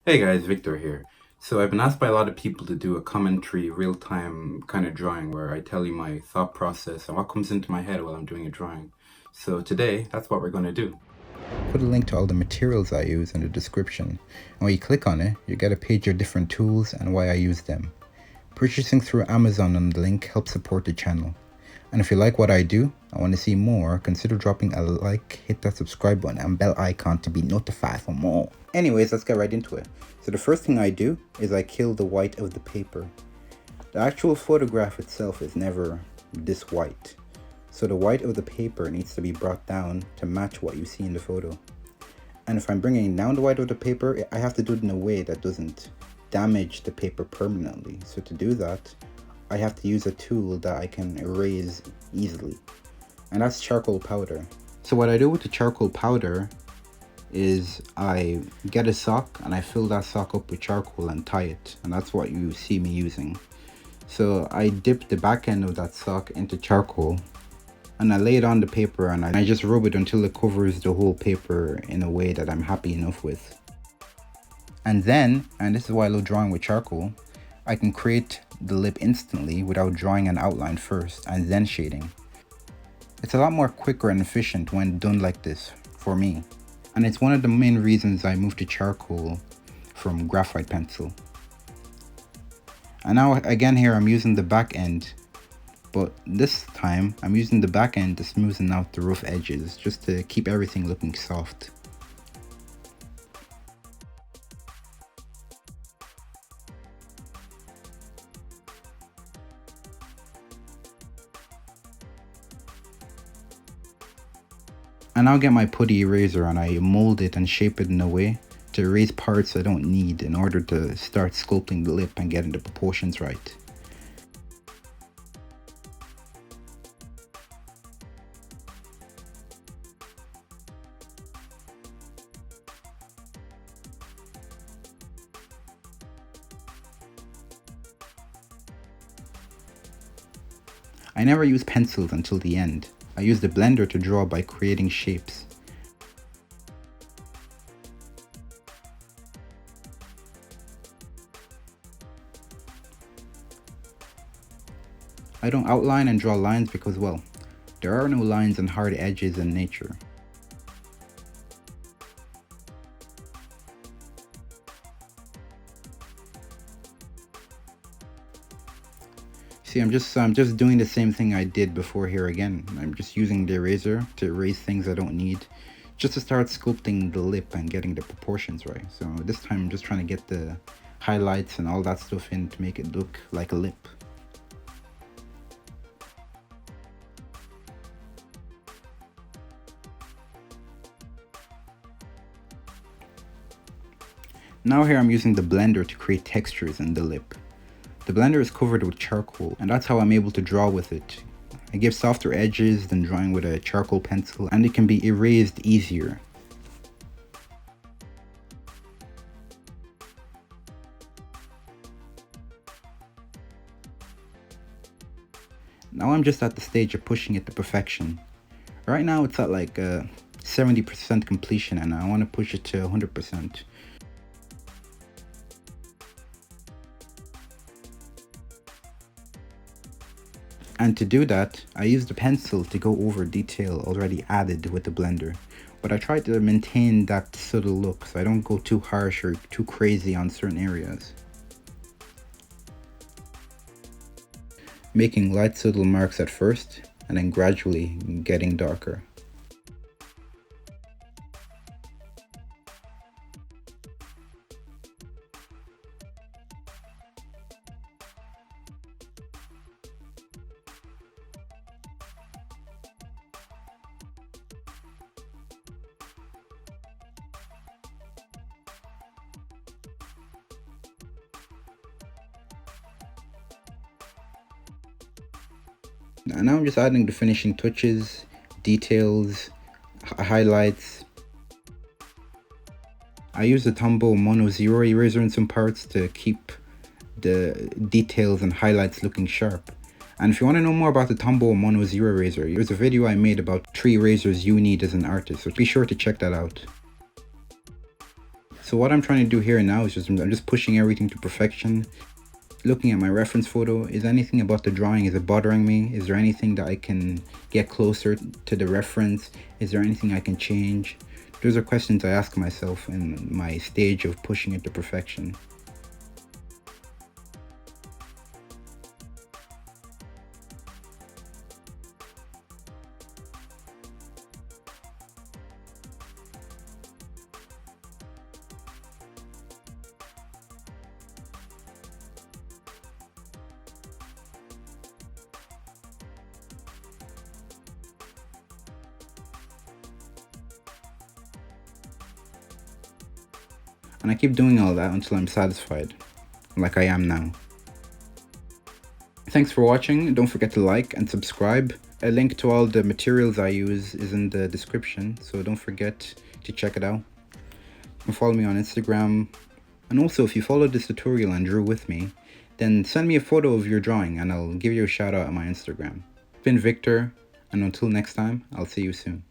Hey guys, Victor here. So I've been asked by a lot of people to do a commentary, real-time kind of drawing where I tell you my thought process and what comes into my head while I'm doing a drawing. So today, that's what we're going to do. Put a link to all the materials I use in the description. And when you click on it, you get a page of different tools and why I use them. Purchasing through Amazon on the link helps support the channel. And if you like what I do and want to see more, consider dropping a like, hit that subscribe button and bell icon to be notified for more. Anyways, let's get right into it. So the first thing I do is I kill the white of the paper. The actual photograph itself is never this white. So the white of the paper needs to be brought down to match what you see in the photo. And if I'm bringing down the white of the paper, I have to do it in a way that doesn't damage the paper permanently. So to do that, I have to use a tool that I can erase easily, and that's charcoal powder. So what I do with the charcoal powder is I get a sock and I fill that sock up with charcoal and tie it, and that's what you see me using. So I dip the back end of that sock into charcoal and I lay it on the paper and I just rub it until it covers the whole paper in a way that I'm happy enough with. And then, and this is why I love drawing with charcoal, I can create the lip instantly without drawing an outline first and then shading. It's a lot more quicker and efficient when done like this, for me. And it's one of the main reasons I moved to charcoal from graphite pencil. And now again here I'm using the back end, but this time I'm using the back end to smoothen out the rough edges, just to keep everything looking soft. I now get my putty eraser and I mold it and shape it in a way to erase parts I don't need in order to start sculpting the lip and getting the proportions right. I never use pencils until the end. I use the blender to draw by creating shapes. I don't outline and draw lines because, well, there are no lines and hard edges in nature. See, I'm just doing the same thing I did before here again. I'm just using the eraser to erase things I don't need, just to start sculpting the lip and getting the proportions right. So this time I'm just trying to get the highlights and all that stuff in to make it look like a lip. Now here I'm using the blender to create textures in the lip. The blender is covered with charcoal, and that's how I'm able to draw with it. I give softer edges than drawing with a charcoal pencil, and it can be erased easier. Now I'm just at the stage of pushing it to perfection. Right now it's at like 70% completion, and I want to push it to 100%. And to do that, I use the pencil to go over detail already added with the blender. But I try to maintain that subtle look so I don't go too harsh or too crazy on certain areas. Making light subtle marks at first, and then gradually getting darker. And now I'm just adding the finishing touches, details, highlights. I use the Tombow Mono Zero eraser in some parts to keep the details and highlights looking sharp. And if you want to know more about the Tombow Mono Zero eraser, there's a video I made about 3 erasers you need as an artist, so be sure to check that out. So what I'm trying to do here now is I'm just pushing everything to perfection. Looking at my reference photo, is anything about the drawing, is it bothering me? Is there anything that I can get closer to the reference? Is there anything I can change? Those are questions I ask myself in my stage of pushing it to perfection. And I keep doing all that until I'm satisfied, like I am now. Thanks for watching. Don't forget to like and subscribe. A link to all the materials I use is in the description, so don't forget to check it out. You can follow me on Instagram. And also, if you followed this tutorial and drew with me, then send me a photo of your drawing and I'll give you a shout out on my Instagram. It's been Victor, and until next time, I'll see you soon.